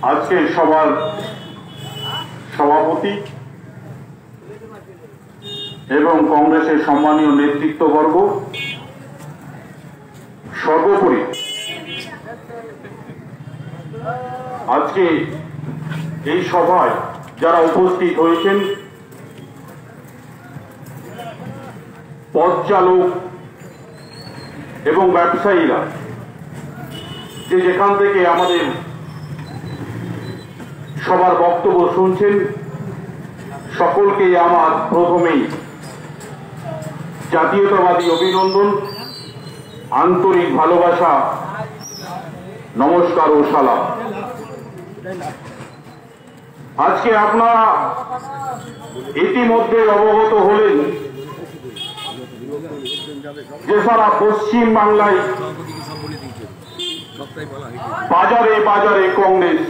আজকে সবার সভাপতি এবং কংগ্রেসের সম্মানীয় নেতৃত্ববর্গ, সর্বোপরি আজকে এই সভায় যারা উপস্থিত হয়েছেন, পথ চালক এবং ব্যবসায়ীরা, যে যেখান থেকে আমাদের সবার বক্তব্য শুনছেন, সকলকে আমার প্রথমেই জাতীয়তাবাদী অভিনন্দন, আন্তরিক ভালোবাসা, নমস্কার ও সালাম। আজকে আপনারা ইতিমধ্যে অবগত হলেন যে সারা পশ্চিম বাংলায় বাজারে বাজারে কংগ্রেস।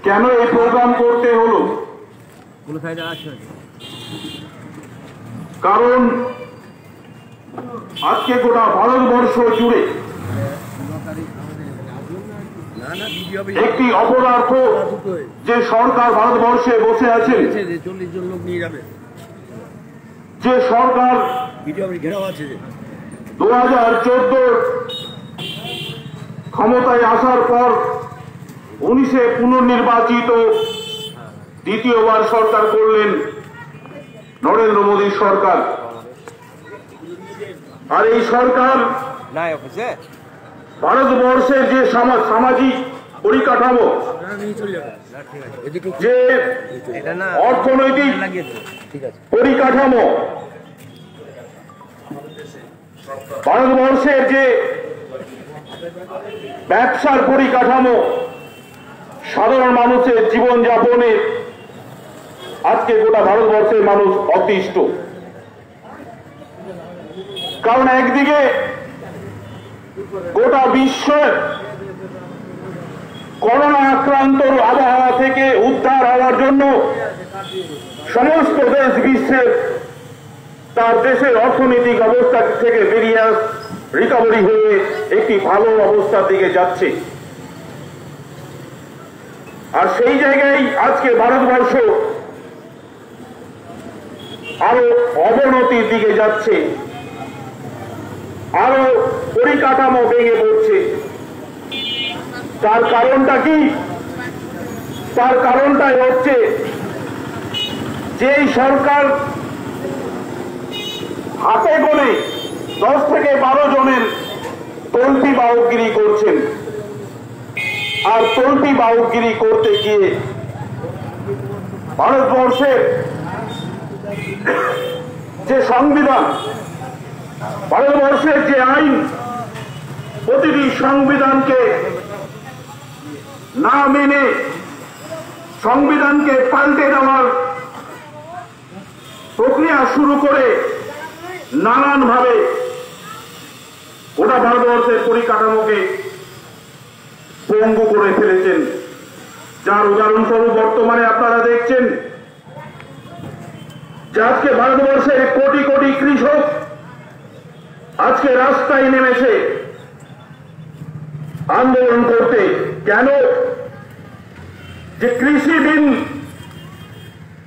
কেন এই প্রোগ্রাম করতে হলো? কারণ আজকে গোটা ভারতবর্ষ জুড়ে একটি অপরার্থ যে সরকার ভারতবর্ষে বসে আছে, যে সরকার 2014 ক্ষমতায় আসার পর 19-এ পুনর্নির্বাচিত দ্বিতীয়বার সরকার করলেন নরেন্দ্র মোদী সরকার। আর এই সরকার ভারতবর্ষের যে সামাজিক পরিকাঠামো, যে অর্থনৈতিক পরিকাঠামো, ভারতবর্ষের যে ব্যবসার পরিকাঠামো, সাধারণ মানুষের জীবনযাপনে আজকে গোটা ভারতবর্ষের মানুষ অতিষ্ঠ। কারণ একদিকে গোটা বিশ্ব করোনা আক্রান্ত আবহাওয়া থেকে উদ্ধার হওয়ার জন্য সমস্ত দেশ বিশ্বের তার দেশের অর্থনৈতিক অবস্থা থেকে বেরিয়ে রিকভারি হয়ে একটি ভালো অবস্থার দিকে যাচ্ছে। আর সেই জায়গায় আজকে ভারতবর্ষ আরো অবনতির দিকে যাচ্ছে, আরো পরিকাঠামো ভেঙে পড়ছে। তার কারণটা কি? তার কারণটাই হচ্ছে যে সরকার হাতে গোনে 10 থেকে 12 জনের তল্পি বাহকগিরি করছেন। আর তল্পি বাহকগিরি করতে গিয়ে ভারতবর্ষের যে সংবিধান, ভারতবর্ষের যে আইন, প্রতিটি সংবিধানকে না মেনে সংবিধানকে পাল্টে দেওয়ার প্রক্রিয়া শুরু করে নানানভাবে গোটা ভারতবর্ষের পরিকাঠামোকে পঙ্গু করে ফেলেছেন। যার উদাহরণস্বরূপ বর্তমানে আপনারা দেখছেন যে আজকে ভারতবর্ষের কোটি কোটি কৃষক আজকে রাস্তায় নেমেছে আন্দোলন করতে। কেন? যে কৃষি বিল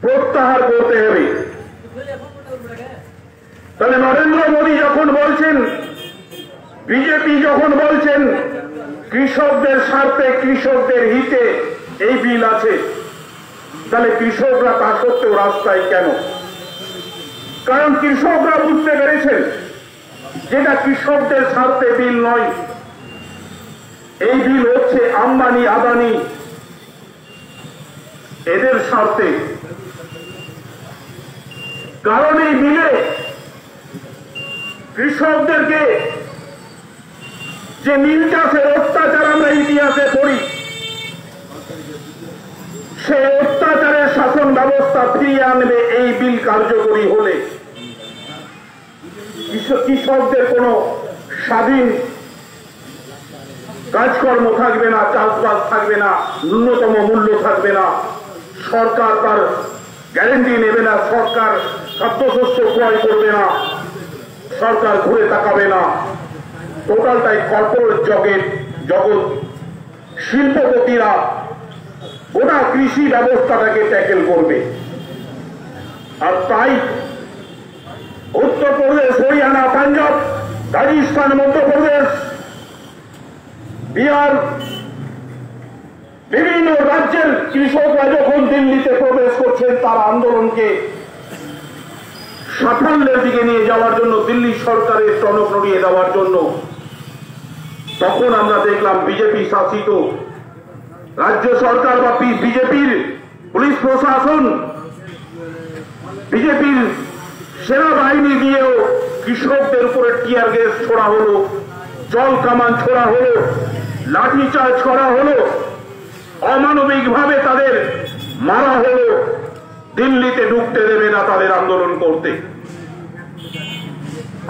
প্রত্যাহার করতে হবে। তাহলে নরেন্দ্র মোদী যখন বলছেন, বিজেপি যখন বলছেন কৃষকদের স্বার্থে, কৃষকদের হিতে এই বিল আছে, তাহলে কৃষকরা তা সত্ত্বেও রাস্তায় কেন? কারণ কৃষকরা বুঝতে পেরেছেন যেটা কৃষকদের স্বার্থে বিল নয়, এই বিল হচ্ছে আম্বানি আদানি এদের স্বার্থে। কারণ এই বিলে কৃষকদেরকে যে নীল চাষের অত্যাচার আমরা ইতিহাসে পড়ি, সেই অত্যাচারের শাসন ব্যবস্থা ফিরিয়ে আনবে এই বিল কার্যকরী হলে। কৃষকদের কোনো স্বাধীন কাজকর্ম থাকবে না, চাষবাস থাকবে না, ন্যূনতম মূল্য থাকবে না, সরকার তার গ্যারেন্টি নেবে না, সরকার খাদ্যশস্য ক্রয় করবে না, সরকার ঘুরে তাকাবে না। টোটালটাই কর্পোরেট জগৎ, শিল্পপতিরা গোটা কৃষি ব্যবস্থাটাকে ট্যাকেল করবে। আর তাই উত্তরপ্রদেশ, হরিয়ানা, পাঞ্জাব, রাজস্থান, মধ্যপ্রদেশ, বিহার, বিভিন্ন রাজ্যের কৃষকরা যখন দিল্লিতে প্রবেশ করছেন, তার আন্দোলনকে সাফল্যের দিকে নিয়ে যাওয়ার জন্য, দিল্লি সরকারের টনক নড়িয়ে দেওয়ার জন্য, তখন আমরা দেখলাম বিজেপি শাসিত রাজ্য সরকার বা বিজেপির পুলিশ প্রশাসন, বিজেপির সেনাবাহিনী দিয়েও কৃষকদের উপরে টিয়ার গ্যাস ছোড়া হলো, জল কামান ছোড়া হলো, লাঠিচার্জ করা হলো, অমানবিক ভাবে তাদের মারা হলো। দিল্লিতে ঢুকতে দেবে না তাদের আন্দোলন করতে।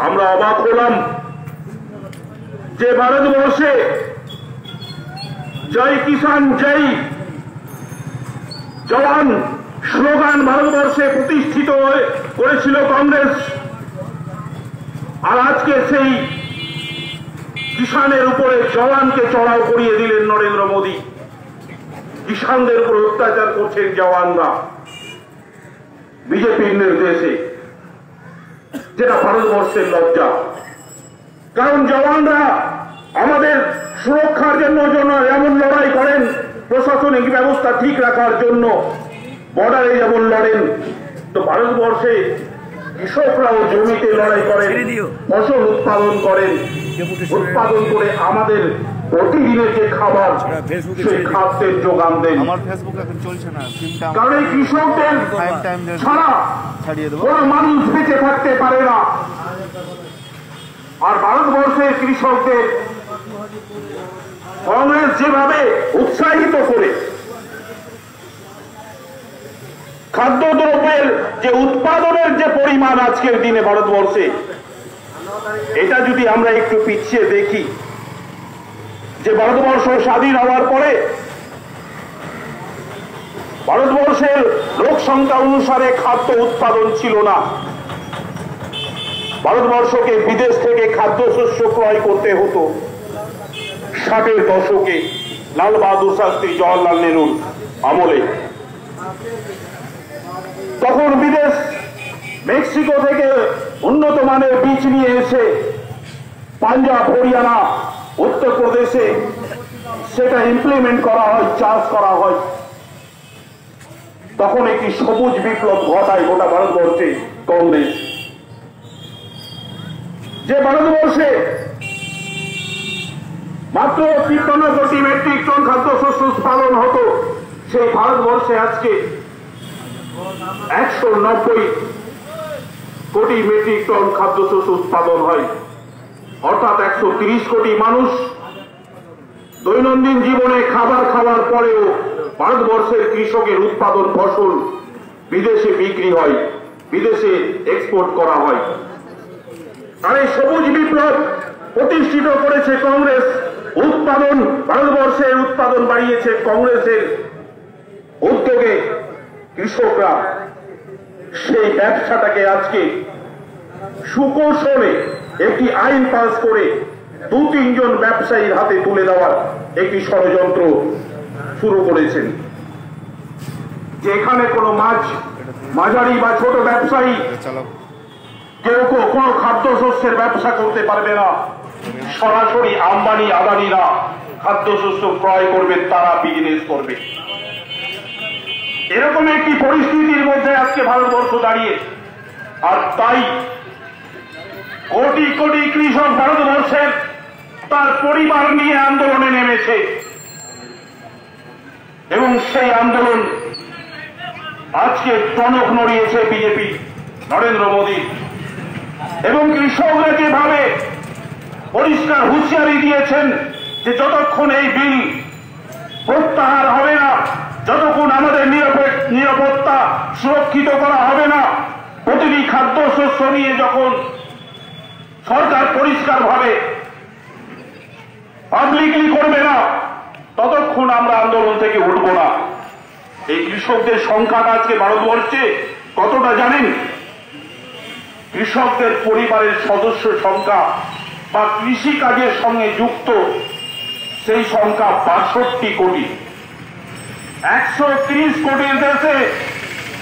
আমরা অবাক হলাম যে ভারতবর্ষে জয় কিষাণ জয় জওয়ান স্লোগান ভারতবর্ষে প্রতিষ্ঠিত করেছিল কংগ্রেস, আর আজকে সেই কিষাণের উপরে জওয়ানকে চড়াও করিয়ে দিলেন নরেন্দ্র মোদী। কিষাণদের উপর অত্যাচার করছেন জওয়ানরা বিজেপির নির্দেশে, যেটা ভারতবর্ষের লজ্জা। কারণ জওয়ানরা আমাদের সুরক্ষার জন্য যেমন লড়াই করেন, প্রশাসনিক ব্যবস্থা ঠিক রাখার জন্য বর্ডারে যেমন লড়েন, তো ভারতবর্ষে কৃষকরাও জমিতে লড়াই করেন, ফসল উৎপাদন করেন, উৎপাদন করে আমাদের প্রতিদিনের যে খাবার, সেই খাদ্যের যোগান দেন। কারণ এই কৃষকদের ছাড়া কোন মানুষ বেঁচে থাকতে পারে না। আর ভারতবর্ষের কৃষকদের কংগ্রেস যেভাবে উৎসাহিত করে খাদ্যদ্রব্যের যে উৎপাদনের যে পরিমাণ আজকের দিনে ভারতবর্ষে, এটা যদি আমরা একটু পিছিয়ে দেখি, যে ভারতবর্ষ স্বাধীন হওয়ার পরে ভারতবর্ষের লোক সংখ্যা অনুসারে খাদ্য উৎপাদন ছিল না। ভারতবর্ষকে বিদেশ থেকে খাদ্যশস্য ক্রয় করতে হতো। 60-এর দশকে লাল বাহাদুর শাস্ত্রী, জওয়াহরলাল নেহরুর আমলে তখন বিদেশ মেক্সিকো থেকে উন্নত মানের বীজ নিয়ে এসে পাঞ্জাব, হরিয়ানা, উত্তরপ্রদেশে সেটা ইমপ্লিমেন্ট করা হয়, চাষ করা হয়। তখন একটি সবুজ বিপ্লব ঘটায় গোটা ভারতবর্ষে কংগ্রেস। যে ভারতবর্ষে মাত্র 53 কোটি মেট্রিক টন খাদ্যশস্য উৎপাদন হতো, সেই ভারতবর্ষে আজকে 190 কোটি মেট্রিক টন খাদ্যশস্য উৎপাদন হয়। অর্থাৎ 130 কোটি মানুষ দৈনন্দিন জীবনে খাবার খাওয়ার পরেও ভারতবর্ষের কৃষকের উৎপাদন ফসল বিদেশে বিক্রি হয়, বিদেশে এক্সপোর্ট করা হয়। আর এই সবুজ বিপ্লব প্রতিষ্ঠিত করেছে কংগ্রেস। উৎপাদন, ভারতবর্ষের উৎপাদন বাড়িয়েছে কংগ্রেসের উদ্যোগে কৃষকরা। সেই ব্যবসাটাকে আজকে সুকৌশলে একটি আইন পাস করে 2-3 জন ব্যবসায়ীর হাতে তুলে দেওয়ার একটি ষড়যন্ত্র শুরু করেছেন। যেখানে কোনো মাঝারি বা ছোট ব্যবসায়ী কেউ কোনো খাদ্যশস্যের ব্যবসা করতে পারবে না। সরাসরি আম্বানি আদানিরা খাদ্যশস্য ক্রয় করবে, তারা বিজনেস করবে। এরকম একটি পরিস্থিতির মধ্যে আজকে ভারতবর্ষ দাঁড়িয়ে। আর তাই কোটি কোটি কৃষক ভারতবর্ষের তার পরিবার নিয়ে আন্দোলনে নেমেছে, এবং সেই আন্দোলন আজকে টনক নড়িয়েছে বিজেপি, নরেন্দ্র মোদী। এবং কৃষকরা যেভাবে পরিষ্কার হুঁশিয়ারি দিয়েছেন যে যতক্ষণ এই বিল প্রত্যাহার হবে না, যতক্ষণ আমাদের নিরাপত্তা সুরক্ষিত করা হবে না, প্রতিটি খাদ্যশস্য নিয়ে যখন সরকার পরিষ্কারভাবে পাবলিকলি করবে না, ততক্ষণ আমরা আন্দোলন থেকে উঠব না। এই কৃষকদের সংখ্যাটা আজকে ভারতবর্ষে কতটা জানেন? কৃষকদের পরিবারের সদস্য সংখ্যা বা কৃষি কাজের সঙ্গে যুক্ত সেই সংখ্যা ৬২ কোটি। ১৩০ কোটির দেশে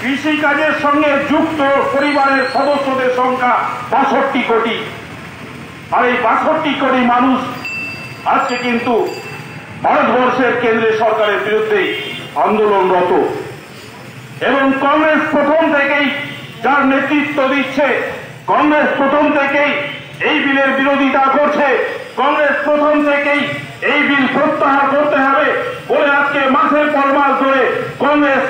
কৃষি কাজের সঙ্গে যুক্ত পরিবারের সদস্যদের সংখ্যা ৬২ কোটি। আর এই ৬২ কোটি মানুষ আজকে কিন্তু ভারতবর্ষের কেন্দ্রীয় সরকারের বিরুদ্ধে আন্দোলনরত। এবং কংগ্রেস প্রথম থেকেই যার নেতৃত্ব দিচ্ছে, কংগ্রেস প্রথম থেকেই এই বিলের বিরোধিতা করছে, কংগ্রেস প্রথম থেকেই এই বিল প্রত্যাহার করতে হবে বলে আজকে মাসের পর মাস ধরে কংগ্রেস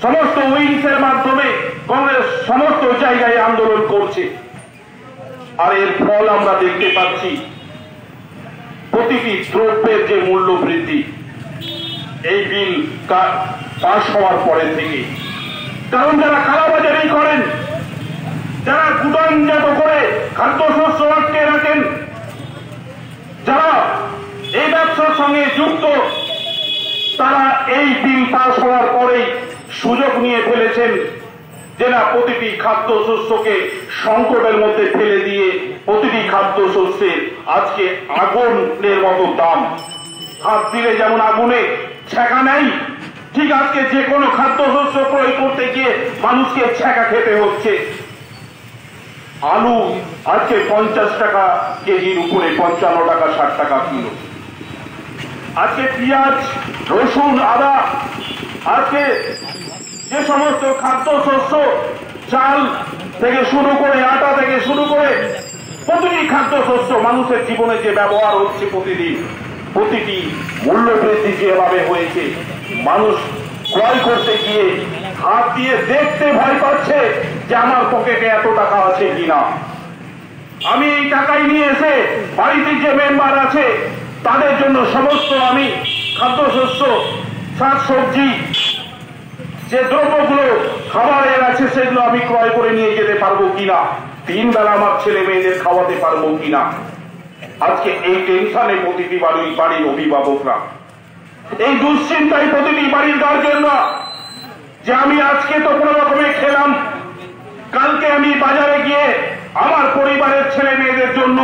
সমস্ত উইংসের মাধ্যমে কংগ্রেস সমস্ত জায়গায় আন্দোলন করছে। আর এর ফল আমরা দেখতে পাচ্ছি, প্রতিটি দ্রব্যের যে মূল্য বৃদ্ধি এই বিল পাস হওয়ার পরে থেকে। কারণ যারা কালাবাজারি করেন, যারা গুদামজাত করে খাদ্যশস্য আটকে রাখেন, যারা এই ব্যবসার সঙ্গে যুক্ত, তারা এই বিল পাস হওয়ার পরেই সুযোগ নিয়ে ফেলেছেন যে না, প্রতিটি খাদ্যশস্যকে সংকটের মধ্যে ফেলে দিয়ে প্রতিটি খাদ্যশস্যের আজকে আগুনের মতো দাম। হাত দিলে যেমন আগুনে ছ্যাঁকা নেই, ঠিক আজকে যে কোনো খাদ্যশস্য ক্রয় করতে গিয়ে মানুষকে ছ্যাঁকা খেতে হচ্ছে। আলু আজকে 50 টাকা কেজির উপরে, 55 টাকা 60 টাকা কিলো। আজকে পেঁয়াজ, রসুন, আদা, আজকে যে সমস্ত খাদ্যশস্য, চাল থেকে শুরু করে, আটা থেকে শুরু করে প্রতিটি খাদ্যশস্য মানুষের জীবনে যে ব্যবহার হচ্ছে প্রতিদিন, প্রতিটি মূল্য বৃদ্ধি যেভাবে হয়েছে, মানুষ ক্রয় করতে গিয়ে হাত দিয়ে দেখতে ভয় পাচ্ছে যে আমার পকেটে এত টাকা আছে কিনা। আমি এই টাকাই নিয়ে এসে বাড়িতে যে মেম্বার আছে তাদের জন্য সমস্ত আমি খাদ্যশস্য, শাকসবজি, যে দ্রব্যগুলো খাবারের আছে সেগুলো আমি ক্রয় করে নিয়ে যেতে পারবো কিনা, 3 বেলা আমার ছেলে মেয়েদের খাওয়াতে পারবো কিনা। আজকে এই টেনশনে প্রতিটি বাড়ির অভিভাবকরা, এই দুশ্চিন্তায় প্রতিটি বাড়ির গার্জেনরা, যে আমি আজকে তো কোনো রকমে খেলাম, কালকে আমি বাজারে গিয়ে আমার পরিবারের ছেলে মেয়েদের জন্য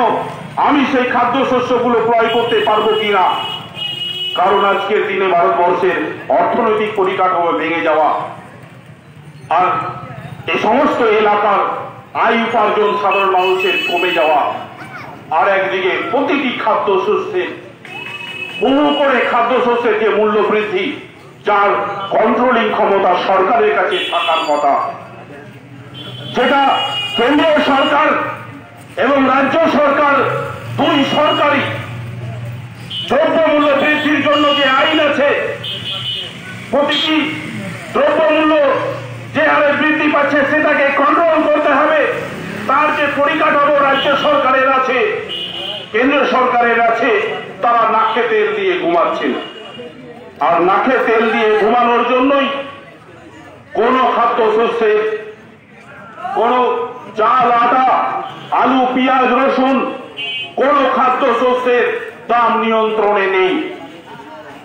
আমি সেই খাদ্যশস্যগুলো ক্রয় করতে পারবো কিনা। কারণ আজকের দিনে ভারতবর্ষের অর্থনৈতিক পরিকাঠামো ভেঙে যাওয়া, আর এই সমস্ত এলাকার আয় উপার্জন সাধারণ মানুষের কমে যাওয়া, আর একদিকে প্রতিটি খাদ্যশস্যের বহু করে খাদ্যশস্যের যে মূল্য বৃদ্ধি, যার কন্ট্রোলিং ক্ষমতা সরকারের কাছে থাকার কথা, যেটা কেন্দ্রীয় সরকার এবং রাজ্য সরকার দুই সরকারই দ্রব্যমূল্য বৃদ্ধির জন্য যে আইন আছে, প্রতিটি দ্রব্যমূল্য যে হারে বৃদ্ধি পাচ্ছে সেটাকে কন্ট্রোল করতে হবে, তার যে পরিকাঠামো রাজ্য সরকারের আছে, কেন্দ্রীয় সরকারের আছে, তারা নাকে তেল দিয়ে ঘুমাচ্ছেন। আর নাকে তেল দিয়ে ঘুমানোর জন্যই কোন খাদ্যশস্যের, কোন চাল, আটা, আলু, পেঁয়াজ, রসুন, কোন খাদ্যশস্যের দাম নিয়ন্ত্রণে নেই।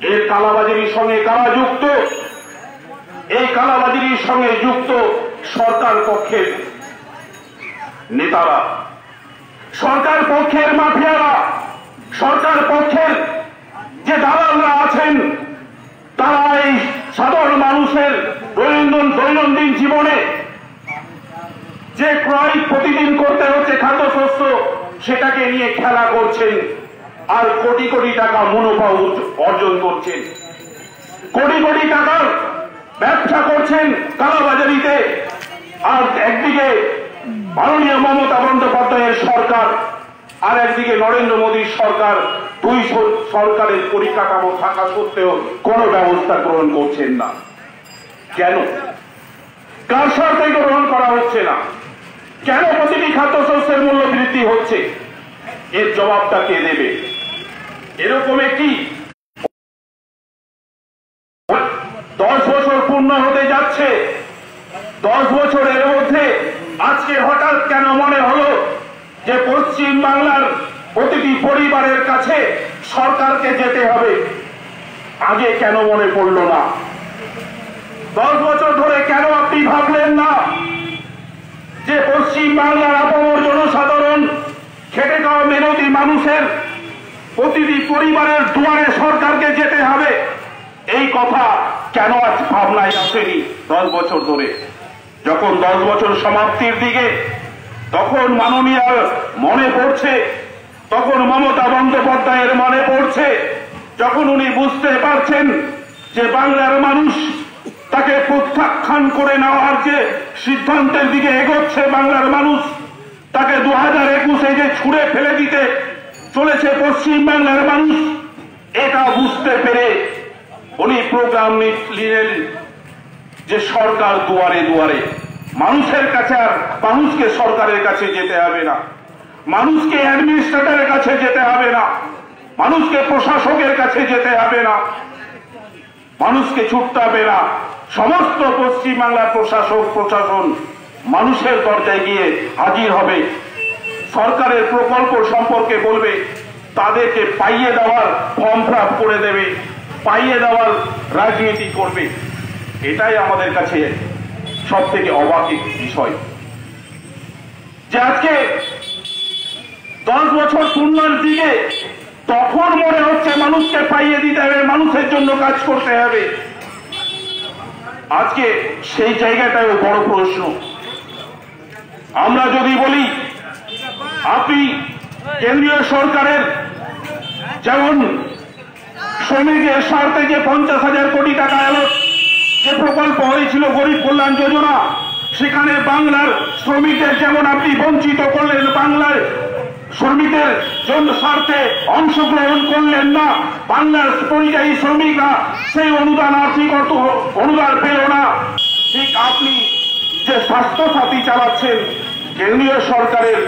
এর কালাবাজারির সঙ্গে কারা যুক্ত? এই কালাবাজারির সঙ্গে যুক্ত সরকার পক্ষের নেতারা, সরকার পক্ষের মাফিয়ারা, সরকার পক্ষের যে দালালরা আছেন, তারা এই সাধারণ মানুষের দৈনন্দিন জীবনে যে ক্রয় প্রতিদিন করতে হচ্ছে খাদ্যশস্য, সেটাকে নিয়ে খেলা করছেন আর কোটি কোটি টাকা মুনাফা অর্জন করছেন, কোটি কোটি টাকার ব্যবসা করছেন কালাবাজারিতে। আর একদিকে মাননীয় মমতা বন্দ্যোপাধ্যায়ের সরকার, আর একদিকে নরেন্দ্র মোদীর সরকার, দুই সরকারের পরিকাঠামো থাকা সত্ত্বেও কোনো ব্যবস্থা গ্রহণ করছেন না। কেন? কার স্বার্থে গ্রহণ করা হচ্ছে না? কেন প্রতিটি খাদ্যশস্যের মূল্য বৃদ্ধি হচ্ছে? এর জবাবটা কে দেবে? এরকম একটি 10 বছর পূর্ণ হতে যাচ্ছে, 10 বছরের মধ্যে আজকে হঠাৎ কেন মনে হলো যে পশ্চিম বাংলার প্রতিটি পরিবারের কাছে সরকারকে যেতে হবে? আগে কেন মনে পড়লো না? 10 বছর ধরে কেন আপনি ভাবলেন না যে পশ্চিম বাংলার আপামর জনসাধারণ খেটে খাওয়া মেহনতি মানুষের প্রতিটি পরিবারের দুয়ারে সরকারকে যেতে হবে, এই কথা কেন আজ ভাবনায় আসেনি 10 বছর ধরে? যখন 10 বছর সমাপ্তির দিকে, তখন মাননীয় মনে পড়ছে, তখন মমতা বন্দ্যোপাধ্যায়ের মনে পড়ছে, যখন উনি বুঝতে পারছেন যে বাংলার মানুষ তাকে প্রত্যাখ্যান করে নেওয়ার যে সিদ্ধান্তের দিকে এগোচ্ছে বাংলার মানুষ, তাকে 2021-এ যে ছুঁড়ে ফেলে দিতে চলেছে পশ্চিম বাংলার মানুষ, এটা বুঝতে পেরে উনি প্রোগ্রাম নিলেন যে সরকার দুয়ারে দুয়ারে। মানুষের কাছে আর মানুষকে সরকারের কাছে যেতে হবে না, মানুষকে অ্যাডমিনিস্ট্রেটরের কাছে যেতে হবে না, মানুষকে প্রশাসকের কাছে যেতে হবে না, মানুষকে ছুটতে হবে না। সমস্ত পশ্চিম বাংলার প্রশাসন মানুষের দরজায় গিয়ে হাজির হবে, সরকারের প্রকল্প সম্পর্কে বলবে, তাদেরকে পাইয়ে দেওয়ার ফর্ম ফিল আপ করে দেবে, পাইয়ে দেওয়ার রাজনীতি করবে। এটাই আমাদের কাছে সব থেকে অবাক বিষয়, যে আজকে 10 বছর পূর্ণার দিকে তখন মনে হচ্ছে মানুষকে পাইয়ে দিতে হবে, মানুষের জন্য কাজ করতে হবে। আজকে সেই জায়গাটাও বড় প্রশ্ন। আমরা যদি বলি আপনি কেন্দ্রীয় সরকারের যেমন শ্রমিকের স্বার্থে যে 50,000 কোটি টাকা এলো, যে প্রকল্প হয়েছিল গরিব কল্যাণ যোজনা, সেখানে বাংলার শ্রমিকদের যেমন আপনি বঞ্চিত করলেন, বাংলার শ্রমিকদের জন্য স্বার্থে অংশগ্রহণ করলেন না, বাংলার পরিযায়ী শ্রমিকরা সেই অনুদান, আর্থিক অনুদান পেল না। ঠিক আপনি যে স্বাস্থ্য সাথী চালাচ্ছেন কেন্দ্রীয় সরকারের,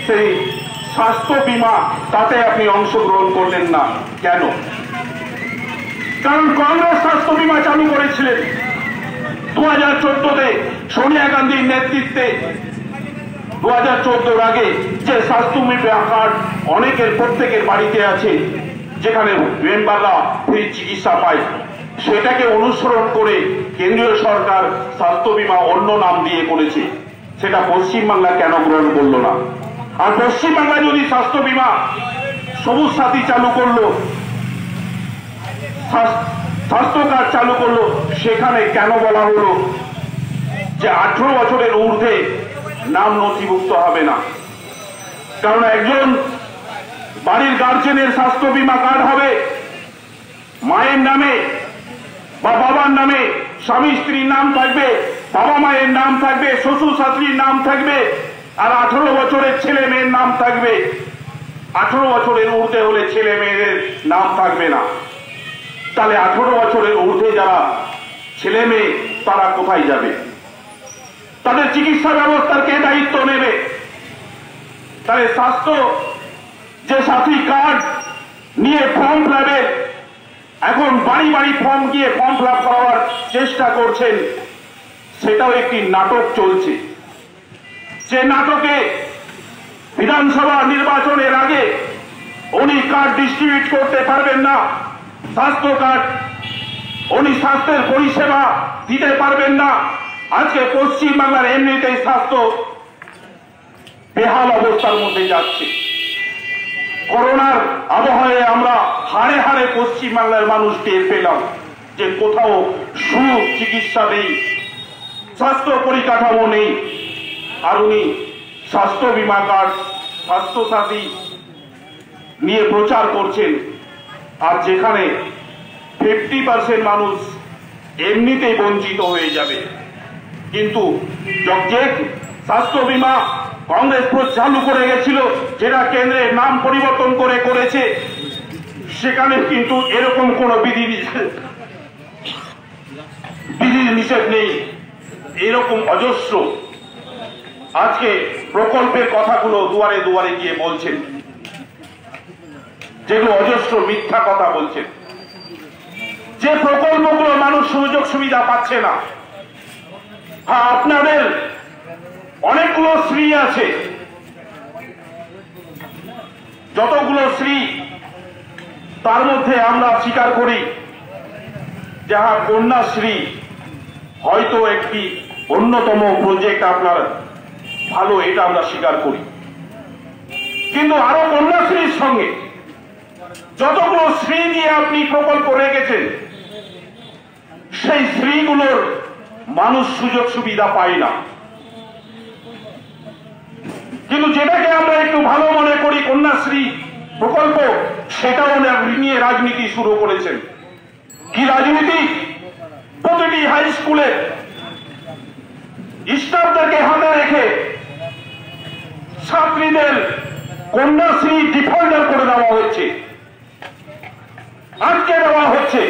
সেই স্বাস্থ্য বীমা, তাতে আপনি অংশগ্রহণ করলেন না কেন? কারণ কংগ্রেস স্বাস্থ্য বীমা চালু করেছিলেন 2014-তে সোনিয়া গান্ধীর নেতৃত্বে। 2014-র আগে যে স্বাস্থ্য বীমা কার্ড অনেকের প্রত্যেকের বাড়িতে আছে, যেখানে মেম্বাররা ফ্রি চিকিৎসা পায়, সেটাকে অনুসরণ করে কেন্দ্রীয় সরকার স্বাস্থ্য বীমা অন্য নাম দিয়ে করেছে। সেটা পশ্চিমবাংলা কেন গ্রহণ করলো না? আর পশ্চিমবাংলা যদি স্বাস্থ্য বীমা সবুজ সাথী চালু করলো, স্বাস্থ্য কার্ড চালু করলো, সেখানে কেন বলা হলো যে 18 বছরের ঊর্ধ্বে নাম নথিভুক্ত হবে না? কারণ একজন বাড়ির গার্জেনের স্বাস্থ্য বীমা কার্ড হবে মায়ের নামে বা বাবার নামে, স্বামী স্ত্রীর নাম থাকবে, বাবা মায়ের নাম থাকবে, শ্বশুর শাশুড়ির নাম থাকবে, আর 18 বছরের ছেলে মেয়ের নাম থাকবে। 18 বছরের ঊর্ধ্বে হলে ছেলে মেয়েদের নাম থাকবে না। তাহলে 18 বছরের ঊর্ধ্বে যারা ছেলে মেয়ে, তারা কোথায় যাবে? তাদের চিকিৎসা ব্যবস্থার কে দায়িত্ব নেবে? তাহলে স্বাস্থ্য যে সাথী কার্ড নিয়ে ফর্ম ফিল আপের, এখন বাড়ি বাড়ি ফর্ম গিয়ে ফর্ম ফিল আপ করার চেষ্টা করছেন, সেটাও একটি নাটক চলছে। যে নাটকে বিধানসভা নির্বাচনের আগে উনি কার্ড ডিস্ট্রিবিউট করতে পারবেন না, স্বাস্থ্য কার্ড, উনি স্বাস্থ্যের পরিষেবা দিতে পারবেন না। আজকে পশ্চিম বাংলার এমনিতেই স্বাস্থ্য বেহাল অবস্থার মধ্যে যাচ্ছে। করোনার আবহাওয়ায় আমরা হাড়ে হাড়ে পশ্চিম বাংলার মানুষ টের পেলাম যে কোথাও সুচিকিৎসা নেই, স্বাস্থ্য পরিকাঠামো নেই। আর উনি স্বাস্থ্য বীমা কার্ড, স্বাস্থ্য সাথী নিয়ে প্রচার করছেন, আর যেখানে 50% মানুষ এমনিতেই বঞ্চিত হয়ে যাবে। কিন্তু যে স্বাস্থ্য বীমা কংগ্রেস চালু করে গেছিল, যেটা কেন্দ্রের নাম পরিবর্তন করে করেছে, সেখানে কিন্তু এরকম কোন বিধি নিষেধ নেই। এরকম অজস্র আজকে প্রকল্পের কথাগুলো দুয়ারে দুয়ারে গিয়ে বলছেন, যেগুলো অজস্র মিথ্যা কথা বলছেন, যে প্রকল্পগুলো মানুষ সুযোগ সুবিধা পাচ্ছে না। হ্যাঁ, আপনাদের অনেকগুলো শ্রী আছে, যতগুলো শ্রী, তার মধ্যে আমরা স্বীকার করি যাহা কন্যাশ্রী হয়তো একটি অন্যতম প্রজেক্ট আপনার ভালো, এটা আমরা স্বীকার করি। কিন্তু আরো কন্যাশ্রীর সঙ্গে যতগুলো শ্রী দিয়ে আপনি প্রকল্প রেখেছেন সেই শ্রীগুলোর মানুষ সুযোগ সুবিধা পায় না। কিন্তু যেটাকে আমরা একটু ভালো মনে করি কন্যাশ্রী প্রকল্প, সেটাও নিয়ে রাজনীতি শুরু করেছেন। কি রাজনীতি? প্রতিটি হাই স্কুলে স্টাফদেরকে হাতে রেখে ছাত্রীদের কন্যাশ্রী ডিফল্টার করে দেওয়া হচ্ছে, আটকে দেওয়া হচ্ছে।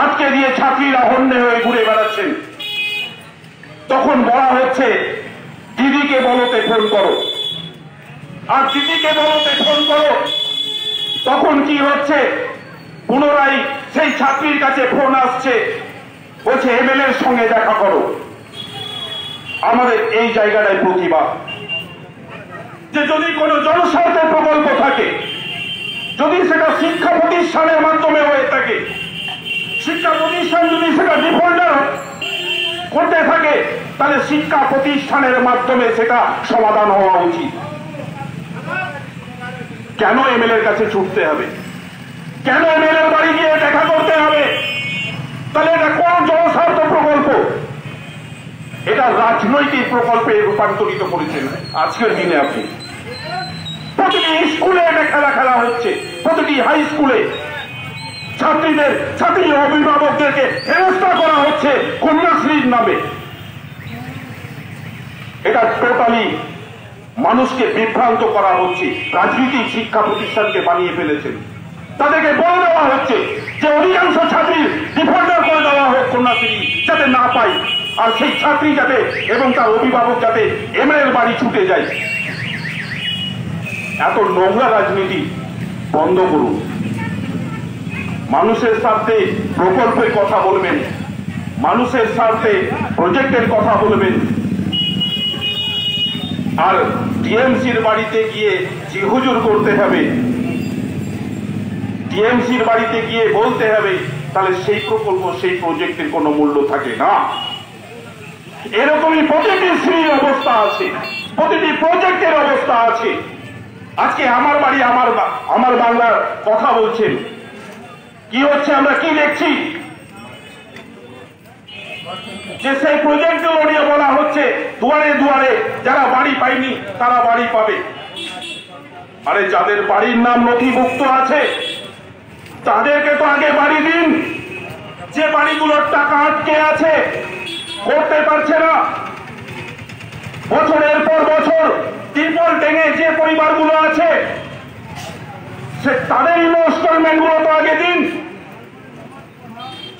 আটকে দিয়ে ছাত্রীরা হন্যে হয়ে ঘুরে বেড়াচ্ছেন। তখন বলা হচ্ছে দিদিকে বলতে ফোন করো, আর দিদিকে বলতে ফোন করো। তখন কি হচ্ছে? পুনরায় সেই ছাত্রীর কাছে ফোন আসছে, বলছে এমএলএ এর সঙ্গে দেখা করো। আমাদের এই জায়গাটায় প্রতিবাদ যে যদি কোনো জনস্বার্থের প্রকল্প থাকে, যদি সেটা শিক্ষা প্রতিষ্ঠানের মাধ্যমে হয়ে থাকে, শিক্ষা প্রতিষ্ঠান যদি সেটা ডিফল্টার করতে থাকে, তাহলে শিক্ষা প্রতিষ্ঠানের মাধ্যমে সেটা সমাধান হওয়া উচিত। কেন এমএলএ এর কাছে ছুটতে হবে? কেন এমএলএ এর বাড়ি গিয়ে দেখা করতে হবে? তাহলে এটা কোন জনস্বার্থ প্রকল্প? এটা রাজনৈতিক প্রকল্পে রূপান্তরিত করেছেন আজকের দিনে। আপনি প্রতিটি স্কুলে এটা খেলা হচ্ছে, প্রতিটি হাই স্কুলে ছাত্রী অভিভাবকদেরকে হেনস্থা করা হচ্ছে কন্যাশ্রীর নামে। এটা টোটালি মানুষকে বিভ্রান্ত করা হচ্ছে। রাজনীতিক শিক্ষা প্রতিষ্ঠানকে বানিয়ে ফেলেছেন। তাদেরকে বলে দেওয়া হচ্ছে যে অধিকাংশ ছাত্রী ডিফল্টার করে দেওয়া হোক কন্যাশ্রী, যাতে না পায়, আর সেই ছাত্রী যাতে এবং তার অভিভাবক যাতে এমএলএ এর বাড়ি ছুটে যায়। এত নোংরা রাজনীতি বন্ধ করুন। মানুষের স্বার্থে প্রকল্পের কথা বলবেন, মানুষের স্বার্থে প্রজেক্টের কথা বলবেন, আর টিএমসির বাড়িতে গিয়ে জিহুজুর করতে হবে, টিএমসির বাড়িতে গিয়ে বলতে হবে, তাহলে সেই প্রকল্প সেই প্রজেক্টের কোনো মূল্য থাকে না। এরকমই প্রতিটি শ্রীর অবস্থা আছে, প্রতিটি প্রজেক্টের অবস্থা আছে। আজকে আমার বাড়ি আমার বাংলার কথা বলছেন, কি হচ্ছে আমরা কি দেখছি? যে সেই প্রজেক্টগুলো নিয়ে বলা হচ্ছে দুয়ারে দুয়ারে যারা বাড়ি পায়নি তারা বাড়ি পাবে। আরে যাদের বাড়ির নাম নথিভুক্ত আছে তাদেরকে তো আগে বাড়ি দিন। যে বাড়িগুলোর টাকা আটকে আছে, করতে পারছে না, বছরের পর বছর ত্রিপল টেঙে যে পরিবারগুলো আছে তাদের ইনস্টলমেন্ট গুলো তো আগে দিন।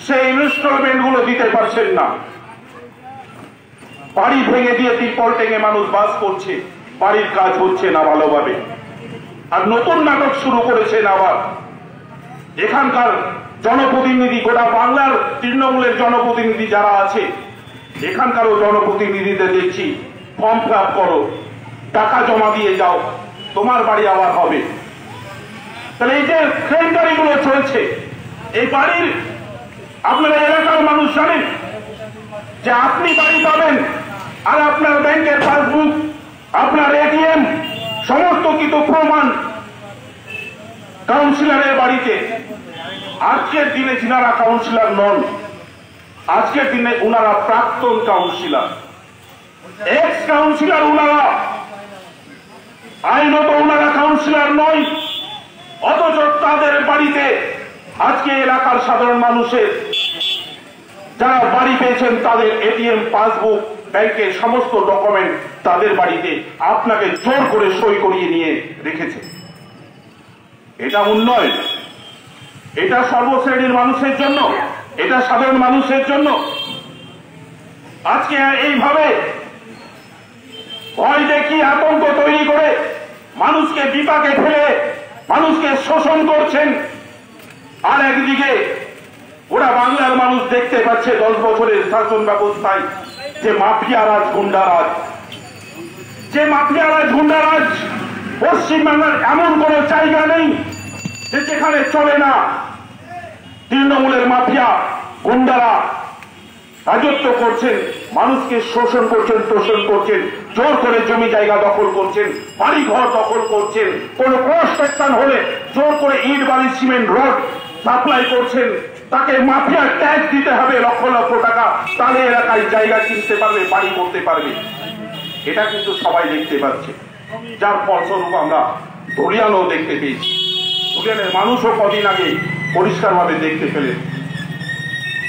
সেই ইনস্টলমেন্ট গুলো দিতে পারছেন না। বাড়ি ভেঙে দিয়ে ত্রিপল টেঙে মানুষ বাস করছে, বাড়ির কাজ হচ্ছে না ভালোভাবে। আর নতুন নাটক শুরু করেছেন আবার। এখানকার জনপ্রতিনিধি, গোটা বাংলার তৃণমূলের জনপ্রতিনিধি যারা আছে, এখানকারও জনপ্রতিনিধিদের দেখছি ফর্ম ফিল আপ করো, টাকা জমা দিয়ে যাও, তোমার বাড়ি আবার হবে। তাহলে এই যে ট্রেন্ডারিগুলো চলছে, এই বাড়ির আপনারা এলাকার মানুষ জানেন যে আপনি বাড়ি পাবেন, আর আপনার ব্যাংকের পাসবুক, আপনার এটিএম, সমস্ত কিছু প্রমাণ কাউন্সিলরের বাড়িতে। আজকের দিনে যিনারা কাউন্সিলর নন, আজকের দিনে উনারা প্রাক্তন কাউন্সিলর, এক্স কাউন্সিলর উনারা, আইনত উনারা কাউন্সিলর নয়, অথচ তাদের বাড়িতে আজকে এলাকার সাধারণ মানুষের যারা বাড়ি পেয়েছেন তাদের এটিএম, পাসবুক, ব্যাংকের সমস্ত ডকুমেন্ট তাদের বাড়িতে আপনাকে জোর করে সই করিয়ে নিয়ে রেখেছে। এটা উন্নয়ন? এটা সর্বশ্রেণীর মানুষের জন্য? এটা সাধারণ মানুষের জন্য? আজকে এইভাবে ভয় দেখিয়ে আতঙ্ক তৈরি করে মানুষকে বিপাকে ফেলে মানুষকে শোষণ করছেন। আর একদিকে ওরা বাংলার মানুষ দেখতে পাচ্ছে 10 বছরের শাসন ব্যবস্থায় যে মাফিয়ারাজ, গুন্ডারাজ, যে মাফিয়ারাজ, গুন্ডারাজ। পশ্চিমবাংলার এমন কোন জায়গা নেই যে যেখানে চলে না তৃণমূলের মাফিয়া, গুন্ডারা রাজত্ব করছেন, মানুষকে শোষণ করছেন, তোষণ করছেন, জোর করে জমি জায়গা দখল করছেন, বাড়ি ঘর দখল করছেন, কোন কনস্ট্রাকশন হলে জোর করে ইট বালি সিমেন্ট রড সাপ্লাই করছেন, তাকে মাফিয়া ট্যাক্স দিতে হবে লক্ষ লক্ষ টাকা, তাহলে এলাকায় জায়গা কিনতে পারবে, বাড়ি করতে পারবে। এটা কিন্তু সবাই দেখতে পাচ্ছে, যার ফলস্বরূপ আমরা ধুলিয়ানও দেখতে পেয়েছি। ধুলিয়ানের মানুষও কদিন আগে পরিষ্কারভাবে দেখতে পেলেন।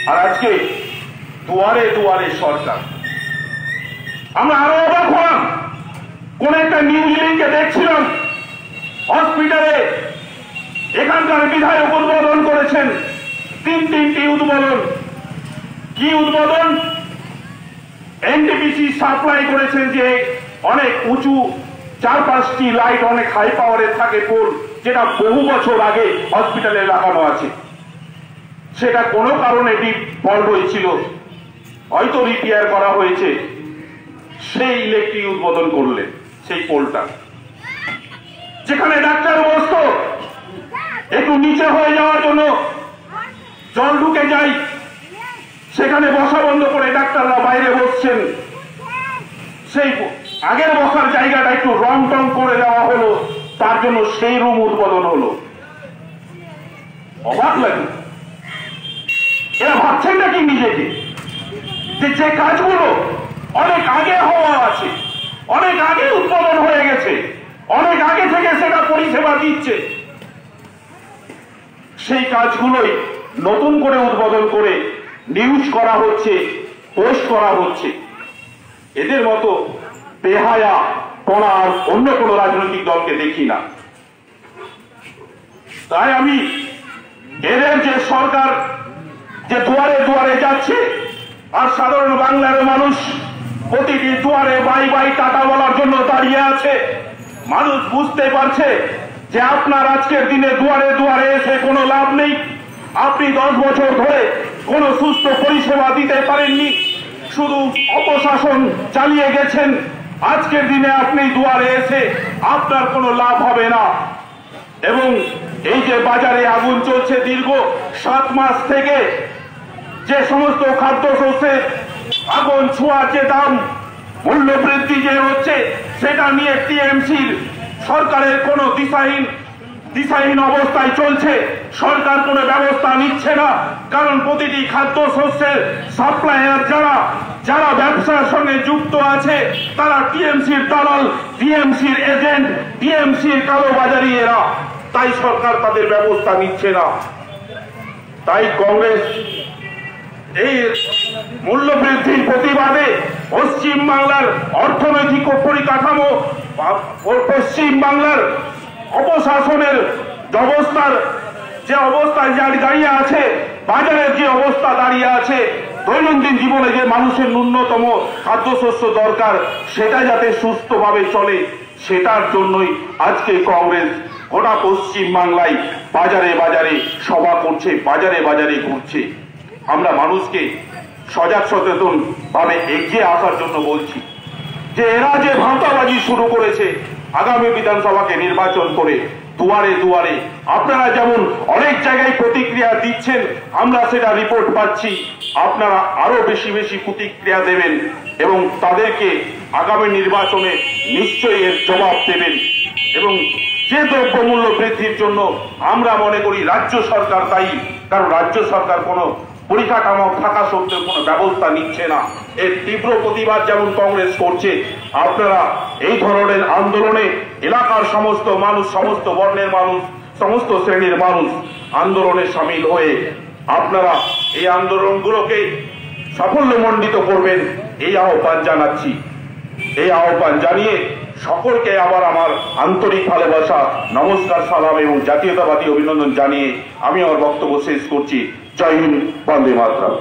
আর আজকে দুয়ারে দুয়ারে সরকার। আমরা আরো অবাক হলাম, কোন একটা নিউজ লিঙ্কে দেখছিলাম হসপিটালে এখানকার বিধায়ক উদ্বোধন করেছেন, তিনটি উদ্বোধন। কি উদ্বোধন? এনটিপিসি সাপ্লাই করেছেন যে অনেক উঁচু 4-5টি লাইট, অনেক হাই পাওয়ারের থাকে পোল, যেটা বহু বছর আগে হসপিটালে লাগানো আছে। সেটা কোনো কারণে ফল্ট হয়েছিল, হয়তো রিপেয়ার করা হয়েছে, সেই ইলেকট্রিক উদ্বোধন করলেন সেই পোলটা। যেখানে ডাক্তার বসত, একটু নিচে হয়ে যাওয়ার জন্য জল ঢুকে যায়, সেখানে বসা বন্ধ করে ডাক্তাররা বাইরে বসছেন। সেই আগের বসার জায়গাটা একটু রং টং করে দেওয়া হলো, তার জন্য সেই রুম উদ্বোধন হলো। অবাক লাগে। এরা ভাবছেন নাকি নিজেকে যে কাজগুলো অনেক আগে হওয়া আছে, অনেক আগে উদ্বোধন হয়ে গেছে, অনেক আগে থেকে সেটা পরিষেবা দিচ্ছে, সেই কাজগুলোই নতুন করে উদ্বোধন করে নিউজ করা হচ্ছে, পোস্ট করা হচ্ছে। এদের মতো বেহায়া পড়া আর অন্য কোন রাজনৈতিক দলকে দেখি না। তাই আমি এদের যে সরকার যে দুয়ারে দুয়ারে যাচ্ছে, আর সাধারণ বাংলার মানুষ প্রতিটি দুয়ারে বাই বাই টাটা বলার জন্য দাঁড়িয়ে আছে, মানুষ বুঝতে পারছে যে আপনার আজকের দিনে দুয়ারে দুয়ারে এসে কোনো লাভ নেই। আপনি 10 বছর ধরে কোন সুস্থ পরিষেবা দিতে পারেননি, শুধু অপশাসন চালিয়ে গেছেন। আজকের দিনে আপনি দুয়ারে এসে আপনার কোনো লাভ হবে না। এবং এই যে বাজারে আগুন চলছে দীর্ঘ 7 মাস থেকে, যে সমস্ত খাদ্যশস্যের আগুন ছোঁয়ার যে দাম, মূল্য বৃদ্ধি যে হচ্ছে, সেটা নিয়ে টিএমসির সরকারের কোনো দিশাহীন অবস্থায় চলছে। সরকার কোনো ব্যবস্থা নিচ্ছে না, কারণ প্রতিটি খাদ্যশস্যের সাপ্লায়ার যারা ব্যবসার সঙ্গে যুক্ত আছে, তারা টিএমসির দালাল, টিএমসির এজেন্ট, টিএমসির কালোবাজারি এরা। তাই সরকার তাদের ব্যবস্থা নিচ্ছে না। তাই কংগ্রেস এই মূল্য বৃদ্ধির প্রতিবাদে পশ্চিম বাংলার অর্থনৈতিক পরিকাঠামো, পশ্চিম বাংলার অপশাসনের যে অবস্থায় দাঁড়িয়ে আছে, বাজারের যে অবস্থা দাঁড়িয়ে আছে, দৈনন্দিন জীবনে যে মানুষের ন্যূনতম খাদ্যশস্য দরকার, সেটা যাতে সুস্থভাবে চলে, সেটার জন্যই আজকে কংগ্রেস গোটা পশ্চিম বাংলায় বাজারে বাজারে সভা করছে, বাজারে বাজারে ঘুরছে। আমরা মানুষকে সজাগ সচেতন ভাবে এগিয়ে আসার জন্য বলছি যে এরা যে ভাঁওতাবাজি শুরু করেছে, আগামী বিধানসভাকে নির্বাচন করে দুয়ারে দুয়ারে আপনারা যেমন অনেক জায়গায় প্রতিক্রিয়া দিচ্ছেন, আমরা সেটা রিপোর্ট পাচ্ছি, আপনারা আরো বেশি বেশি প্রতিক্রিয়া দেবেন এবং তাদেরকে আগামী নির্বাচনে নিশ্চয়ই এর জবাব দেবেন। এবং যে দ্রব্যমূল্য বৃদ্ধির জন্য আমরা মনে করি রাজ্য সরকার দায়ী, কারণ রাজ্য সরকার কোনো পরিকাঠামো থাকা সত্ত্বেও কোনো ব্যবস্থা নিচ্ছে না। এর তীব্র প্রতিবাদ যেমন কংগ্রেস করছে, আপনারা এই ধরনের আন্দোলনে এলাকার সমস্ত মানুষ, সমস্ত বর্ণের মানুষ, সমস্ত শ্রেণীর মানুষ আন্দোলনে সামিল হয়ে আপনারা এই আন্দোলনগুলোকে সাফল্যমণ্ডিত করবেন, এই আহ্বান জানাচ্ছি। এই আহ্বান জানিয়ে সকলকে আবার আমার আন্তরিক ভালোবাসা, নমস্কার, সালাম এবং জাতীয়তাবাদী অভিনন্দন জানিয়ে আমি আমার বক্তব্য শেষ করছি। জয় হিন্দ, বন্দে মাতরম।